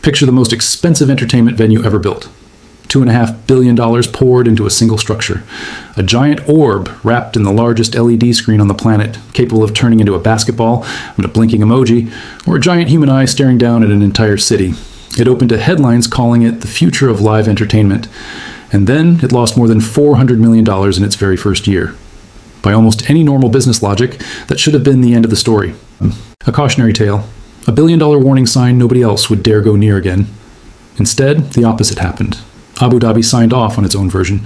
Picture the most expensive entertainment venue ever built. $2.5 billion poured into a single structure. A giant orb wrapped in the largest LED screen on the planet, capable of turning into a basketball and a blinking emoji, or a giant human eye staring down at an entire city. It opened to headlines calling it the future of live entertainment. And then it lost more than $400 million in its very first year. By almost any normal business logic, that should have been the end of the story. A cautionary tale. A $1 billion warning sign nobody else would dare go near again. Instead, the opposite happened. Abu Dhabi signed off on its own version.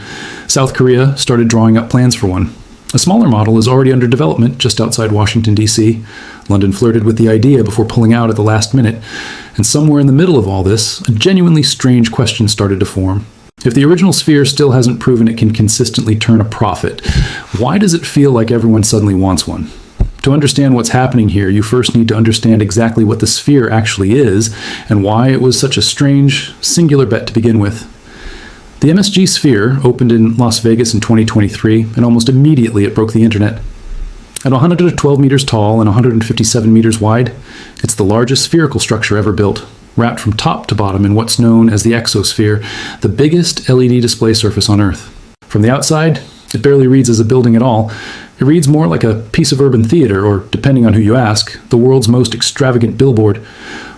South Korea started drawing up plans for one. A smaller model is already under development just outside Washington, D.C. London flirted with the idea before pulling out at the last minute. And somewhere in the middle of all this, a genuinely strange question started to form. If the original Sphere still hasn't proven it can consistently turn a profit, why does it feel like everyone suddenly wants one? To understand what's happening here, you first need to understand exactly what the Sphere actually is and why it was such a strange, singular bet to begin with. The MSG Sphere opened in Las Vegas in 2023, and almost immediately it broke the internet. At 112 meters tall and 157 meters wide, it's the largest spherical structure ever built, wrapped from top to bottom in what's known as the exosphere, the biggest LED display surface on Earth. From the outside, it barely reads as a building at all. It reads more like a piece of urban theater, or, depending on who you ask, the world's most extravagant billboard.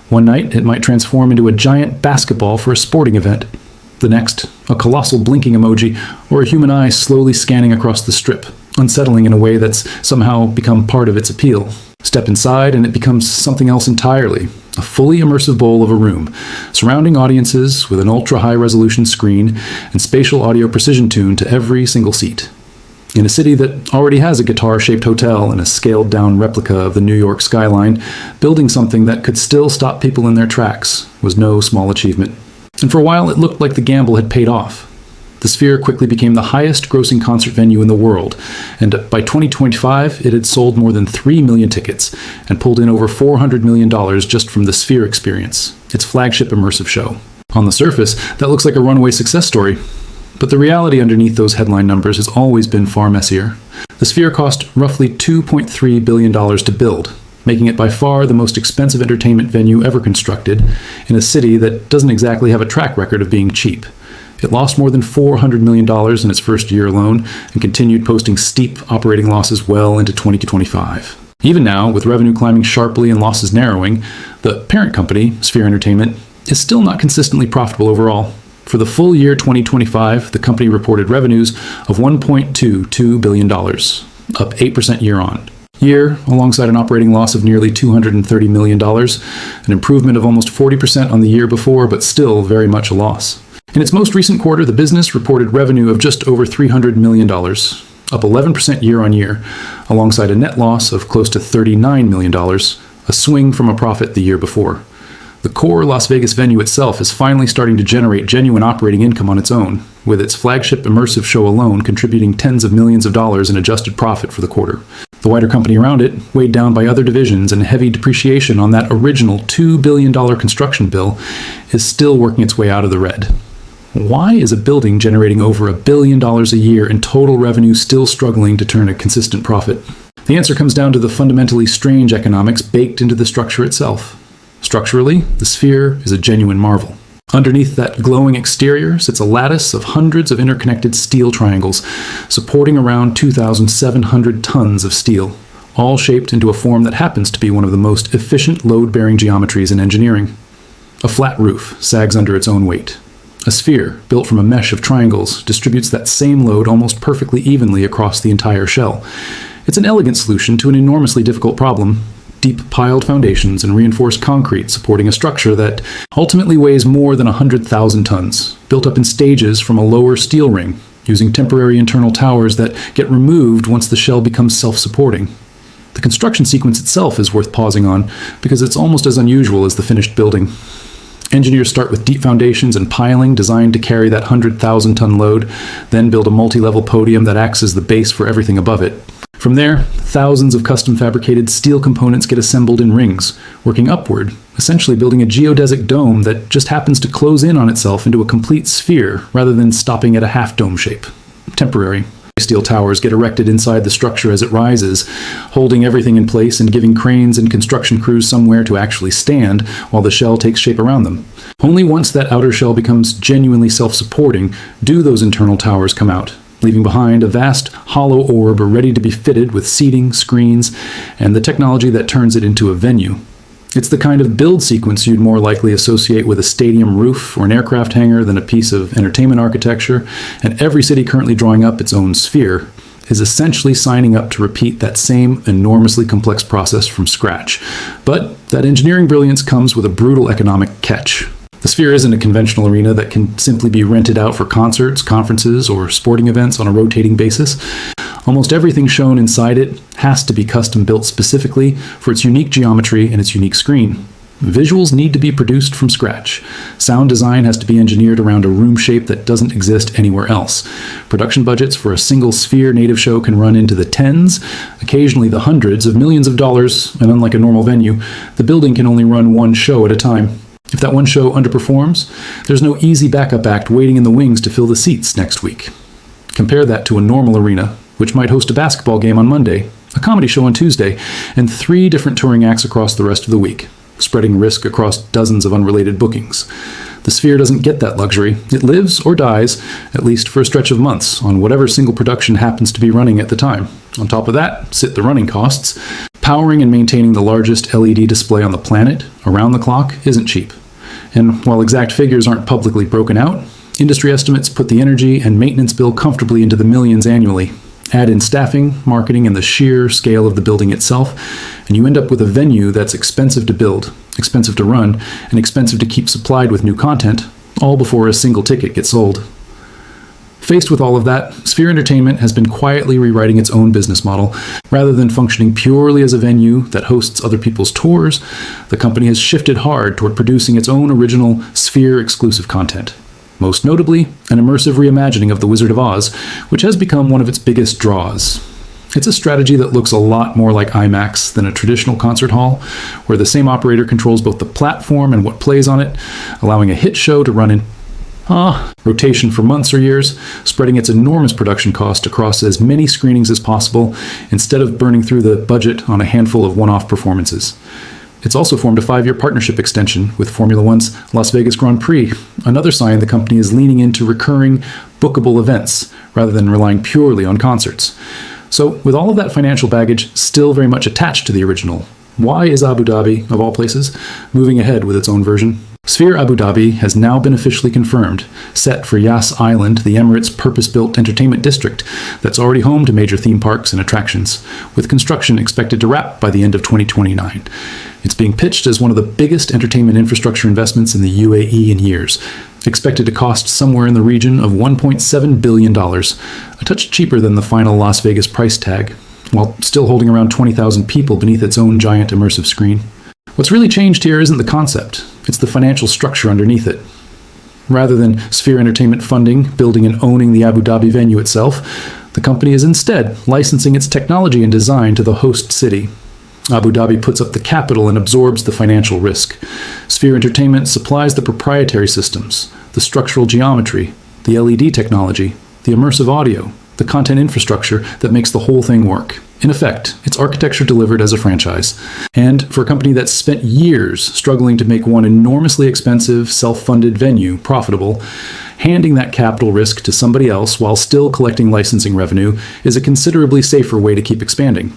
One night, it might transform into a giant basketball for a sporting event. The next, a colossal blinking emoji, or a human eye slowly scanning across the strip, unsettling in a way that's somehow become part of its appeal. Step inside and it becomes something else entirely, a fully immersive bowl of a room, surrounding audiences with an ultra-high-resolution screen and spatial audio precision tuned to every single seat. In a city that already has a guitar-shaped hotel and a scaled-down replica of the New York skyline, building something that could still stop people in their tracks was no small achievement. And for a while, it looked like the gamble had paid off. The Sphere quickly became the highest-grossing concert venue in the world, and by 2025, it had sold more than 3 million tickets and pulled in over $400 million just from the Sphere experience, its flagship immersive show. On the surface, that looks like a runaway success story, but the reality underneath those headline numbers has always been far messier. The Sphere cost roughly $2.3 billion to build, making it by far the most expensive entertainment venue ever constructed in a city that doesn't exactly have a track record of being cheap. It lost more than $400 million in its first year alone and continued posting steep operating losses well into 2025. Even now, with revenue climbing sharply and losses narrowing, the parent company, Sphere Entertainment, is still not consistently profitable overall. For the full year 2025, the company reported revenues of $1.22 billion, up 8% year-on-year, alongside an operating loss of nearly $230 million, an improvement of almost 40% on the year before, but still very much a loss. In its most recent quarter, the business reported revenue of just over $300 million, up 11% year-on-year, alongside a net loss of close to $39 million, a swing from a profit the year before. The core Las Vegas venue itself is finally starting to generate genuine operating income on its own, with its flagship immersive show alone contributing tens of millions of dollars in adjusted profit for the quarter. The wider company around it, weighed down by other divisions and heavy depreciation on that original $2 billion construction bill, is still working its way out of the red. Why is a building generating over $1 billion a year in total revenue still struggling to turn a consistent profit? The answer comes down to the fundamentally strange economics baked into the structure itself. Structurally, the Sphere is a genuine marvel. Underneath that glowing exterior sits a lattice of hundreds of interconnected steel triangles, supporting around 2,700 tons of steel, all shaped into a form that happens to be one of the most efficient load-bearing geometries in engineering. A flat roof sags under its own weight. A sphere, built from a mesh of triangles, distributes that same load almost perfectly evenly across the entire shell. It's an elegant solution to an enormously difficult problem: deep piled foundations and reinforced concrete supporting a structure that ultimately weighs more than 100,000 tons, built up in stages from a lower steel ring, using temporary internal towers that get removed once the shell becomes self-supporting. The construction sequence itself is worth pausing on, because it's almost as unusual as the finished building. Engineers start with deep foundations and piling designed to carry that 100,000-ton load, then build a multi-level podium that acts as the base for everything above it. From there, thousands of custom-fabricated steel components get assembled in rings, working upward, essentially building a geodesic dome that just happens to close in on itself into a complete sphere rather than stopping at a half-dome shape. Temporary. Steel towers get erected inside the structure as it rises, holding everything in place and giving cranes and construction crews somewhere to actually stand while the shell takes shape around them. Only once that outer shell becomes genuinely self-supporting do those internal towers come out, leaving behind a vast hollow orb ready to be fitted with seating, screens, and the technology that turns it into a venue. It's the kind of build sequence you'd more likely associate with a stadium roof or an aircraft hangar than a piece of entertainment architecture, and every city currently drawing up its own sphere is essentially signing up to repeat that same enormously complex process from scratch. But that engineering brilliance comes with a brutal economic catch. The sphere isn't a conventional arena that can simply be rented out for concerts, conferences, or sporting events on a rotating basis. Almost everything shown inside it has to be custom built specifically for its unique geometry and its unique screen. Visuals need to be produced from scratch. Sound design has to be engineered around a room shape that doesn't exist anywhere else. Production budgets for a single sphere native show can run into the tens, occasionally the hundreds of millions of dollars, and unlike a normal venue, the building can only run one show at a time. If that one show underperforms, there's no easy backup act waiting in the wings to fill the seats next week. Compare that to a normal arena, which might host a basketball game on Monday, a comedy show on Tuesday, and 3 different touring acts across the rest of the week, spreading risk across dozens of unrelated bookings. The Sphere doesn't get that luxury. It lives or dies, at least for a stretch of months, on whatever single production happens to be running at the time. On top of that, sit the running costs. Powering and maintaining the largest LED display on the planet, around the clock, isn't cheap. And while exact figures aren't publicly broken out, industry estimates put the energy and maintenance bill comfortably into the millions annually. Add in staffing, marketing, and the sheer scale of the building itself, and you end up with a venue that's expensive to build, expensive to run, and expensive to keep supplied with new content, all before a single ticket gets sold. Faced with all of that, Sphere Entertainment has been quietly rewriting its own business model. Rather than functioning purely as a venue that hosts other people's tours, the company has shifted hard toward producing its own original Sphere-exclusive content. Most notably, an immersive reimagining of The Wizard of Oz, which has become one of its biggest draws. It's a strategy that looks a lot more like IMAX than a traditional concert hall, where the same operator controls both the platform and what plays on it, allowing a hit show to run in rotation for months or years, spreading its enormous production cost across as many screenings as possible, instead of burning through the budget on a handful of one-off performances. It's also formed a 5-year partnership extension with Formula One's Las Vegas Grand Prix, another sign the company is leaning into recurring, bookable events, rather than relying purely on concerts. So, with all of that financial baggage still very much attached to the original, why is Abu Dhabi, of all places, moving ahead with its own version? Sphere Abu Dhabi has now been officially confirmed, set for Yas Island, the Emirates' purpose-built entertainment district that's already home to major theme parks and attractions, with construction expected to wrap by the end of 2029. It's being pitched as one of the biggest entertainment infrastructure investments in the UAE in years, expected to cost somewhere in the region of $1.7 billion, a touch cheaper than the final Las Vegas price tag, while still holding around 20,000 people beneath its own giant immersive screen. What's really changed here isn't the concept, it's the financial structure underneath it. Rather than Sphere Entertainment funding, building and owning the Abu Dhabi venue itself, the company is instead licensing its technology and design to the host city. Abu Dhabi puts up the capital and absorbs the financial risk. Sphere Entertainment supplies the proprietary systems, the structural geometry, the LED technology, the immersive audio, the content infrastructure that makes the whole thing work. In effect, it's architecture delivered as a franchise. And for a company that's spent years struggling to make one enormously expensive, self-funded venue profitable, handing that capital risk to somebody else while still collecting licensing revenue is a considerably safer way to keep expanding.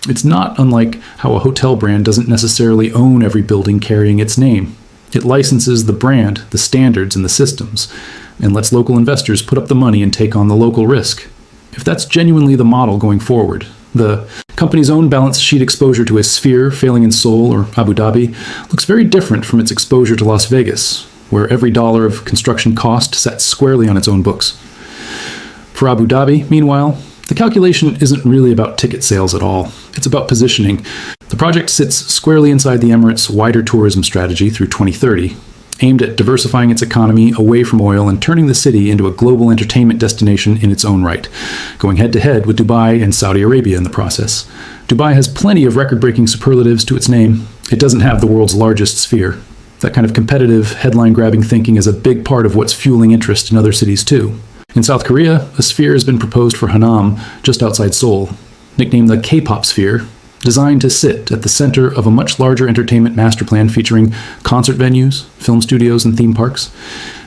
It's not unlike how a hotel brand doesn't necessarily own every building carrying its name. It licenses the brand, the standards, and the systems, and lets local investors put up the money and take on the local risk. If that's genuinely the model going forward, the company's own balance sheet exposure to a Sphere failing in Seoul or Abu Dhabi looks very different from its exposure to Las Vegas, where every dollar of construction cost sat squarely on its own books. For Abu Dhabi, meanwhile, the calculation isn't really about ticket sales at all. It's about positioning. The project sits squarely inside the Emirates' wider tourism strategy through 2030, aimed at diversifying its economy away from oil and turning the city into a global entertainment destination in its own right, going head-to-head with Dubai and Saudi Arabia in the process. Dubai has plenty of record-breaking superlatives to its name. It doesn't have the world's largest Sphere. That kind of competitive, headline-grabbing thinking is a big part of what's fueling interest in other cities too. In South Korea, a sphere has been proposed for Hanam, just outside Seoul, nicknamed the K-pop sphere, designed to sit at the center of a much larger entertainment master plan featuring concert venues, film studios, and theme parks.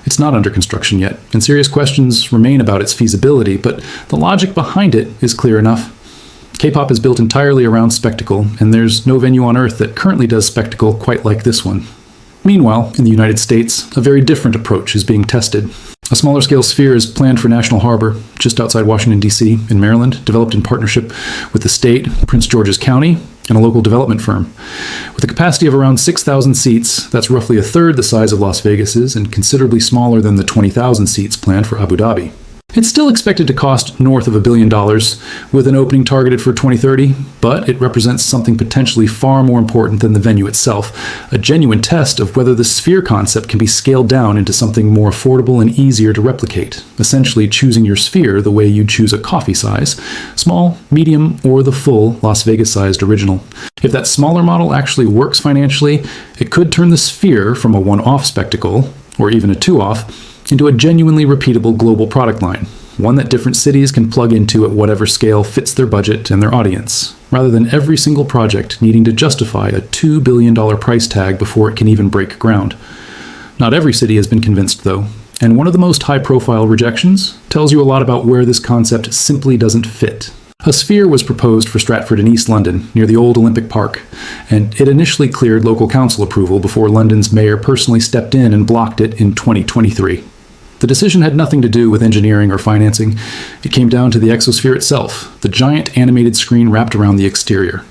It's not under construction yet, and serious questions remain about its feasibility, but the logic behind it is clear enough. K-pop is built entirely around spectacle, and there's no venue on Earth that currently does spectacle quite like this one. Meanwhile, in the United States, a very different approach is being tested. A smaller scale sphere is planned for National Harbor, just outside Washington, D.C., in Maryland, developed in partnership with the state, Prince George's County, and a local development firm. With a capacity of around 6,000 seats, that's roughly a third the size of Las Vegas's and considerably smaller than the 20,000 seats planned for Abu Dhabi. It's still expected to cost north of $1 billion, with an opening targeted for 2030, but it represents something potentially far more important than the venue itself, a genuine test of whether the sphere concept can be scaled down into something more affordable and easier to replicate, essentially choosing your sphere the way you'd choose a coffee size, small, medium, or the full Las Vegas-sized original. If that smaller model actually works financially, it could turn the sphere from a one-off spectacle, or even a two-off, into a genuinely repeatable global product line, one that different cities can plug into at whatever scale fits their budget and their audience, rather than every single project needing to justify a $2 billion price tag before it can even break ground. Not every city has been convinced, though, and one of the most high-profile rejections tells you a lot about where this concept simply doesn't fit. A sphere was proposed for Stratford in East London, near the old Olympic Park, and it initially cleared local council approval before London's mayor personally stepped in and blocked it in 2023. The decision had nothing to do with engineering or financing. It came down to the exosphere itself, the giant animated screen wrapped around the exterior.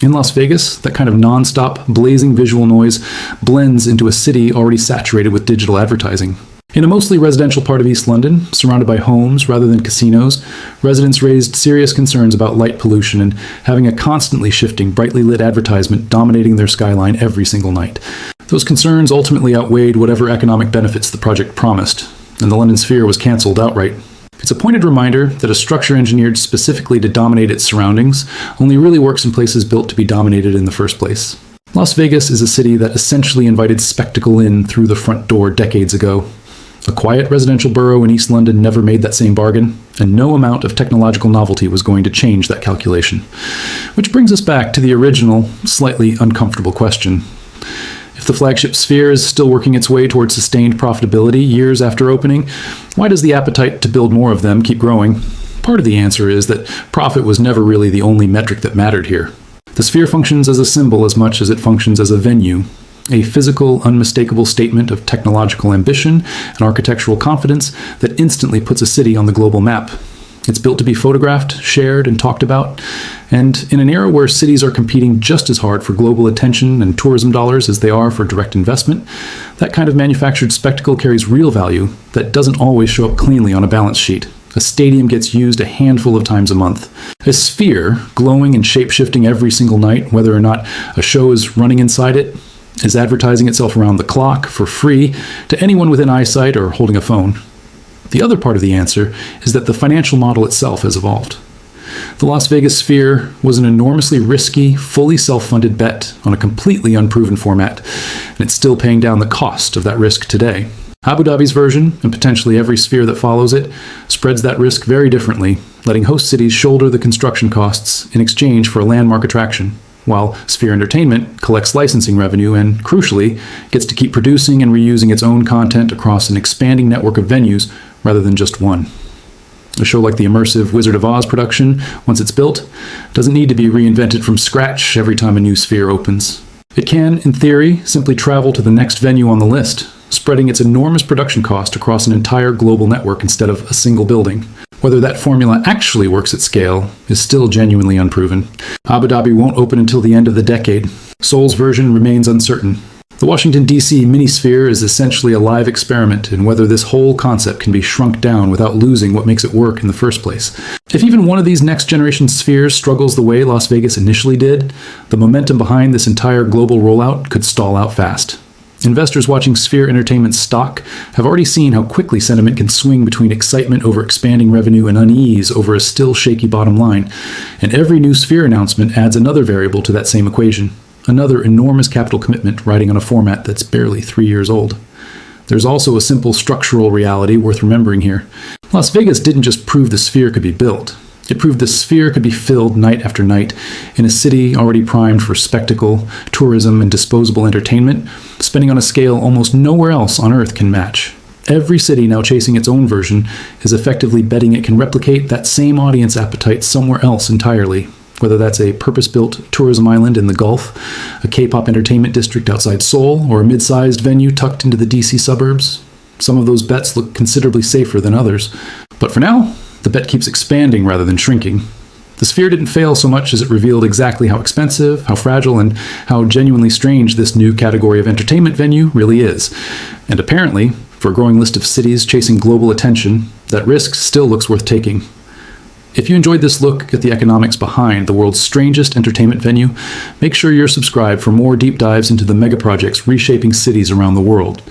In Las Vegas, that kind of non-stop, blazing visual noise blends into a city already saturated with digital advertising. In a mostly residential part of East London, surrounded by homes rather than casinos, residents raised serious concerns about light pollution and having a constantly shifting, brightly lit advertisement dominating their skyline every single night. Those concerns ultimately outweighed whatever economic benefits the project promised, and the London Sphere was cancelled outright. It's a pointed reminder that a structure engineered specifically to dominate its surroundings only really works in places built to be dominated in the first place. Las Vegas is a city that essentially invited spectacle in through the front door decades ago. A quiet residential borough in East London never made that same bargain, and no amount of technological novelty was going to change that calculation. Which brings us back to the original, slightly uncomfortable question. If the flagship sphere is still working its way towards sustained profitability years after opening, why does the appetite to build more of them keep growing? Part of the answer is that profit was never really the only metric that mattered here. The sphere functions as a symbol as much as it functions as a venue, a physical, unmistakable statement of technological ambition and architectural confidence that instantly puts a city on the global map. It's built to be photographed, shared, and talked about, and in an era where cities are competing just as hard for global attention and tourism dollars as they are for direct investment, that kind of manufactured spectacle carries real value that doesn't always show up cleanly on a balance sheet. A stadium gets used a handful of times a month. A sphere, glowing and shape-shifting every single night, whether or not a show is running inside it, is advertising itself around the clock for free to anyone within eyesight or holding a phone. The other part of the answer is that the financial model itself has evolved. The Las Vegas Sphere was an enormously risky, fully self-funded bet on a completely unproven format, and it's still paying down the cost of that risk today. Abu Dhabi's version, and potentially every sphere that follows it, spreads that risk very differently, letting host cities shoulder the construction costs in exchange for a landmark attraction, while Sphere Entertainment collects licensing revenue and, crucially, gets to keep producing and reusing its own content across an expanding network of venues rather than just one. A show like the immersive Wizard of Oz production, once it's built, doesn't need to be reinvented from scratch every time a new sphere opens. It can, in theory, simply travel to the next venue on the list, spreading its enormous production cost across an entire global network instead of a single building. Whether that formula actually works at scale is still genuinely unproven. Abu Dhabi won't open until the end of the decade. Seoul's version remains uncertain. The Washington, D.C. mini-sphere is essentially a live experiment in whether this whole concept can be shrunk down without losing what makes it work in the first place. If even one of these next-generation spheres struggles the way Las Vegas initially did, the momentum behind this entire global rollout could stall out fast. Investors watching Sphere Entertainment's stock have already seen how quickly sentiment can swing between excitement over expanding revenue and unease over a still shaky bottom line, and every new Sphere announcement adds another variable to that same equation. Another enormous capital commitment riding on a format that's barely 3 years old. There's also a simple structural reality worth remembering here. Las Vegas didn't just prove the Sphere could be built. It proved the Sphere could be filled night after night in a city already primed for spectacle, tourism, and disposable entertainment, spending on a scale almost nowhere else on Earth can match. Every city now chasing its own version is effectively betting it can replicate that same audience appetite somewhere else entirely, whether that's a purpose-built tourism island in the Gulf, a K-pop entertainment district outside Seoul, or a mid-sized venue tucked into the DC suburbs. Some of those bets look considerably safer than others. But for now, the bet keeps expanding rather than shrinking. The Sphere didn't fail so much as it revealed exactly how expensive, how fragile, and how genuinely strange this new category of entertainment venue really is. And apparently, for a growing list of cities chasing global attention, that risk still looks worth taking. If you enjoyed this look at the economics behind the world's strangest entertainment venue, make sure you're subscribed for more deep dives into the megaprojects reshaping cities around the world.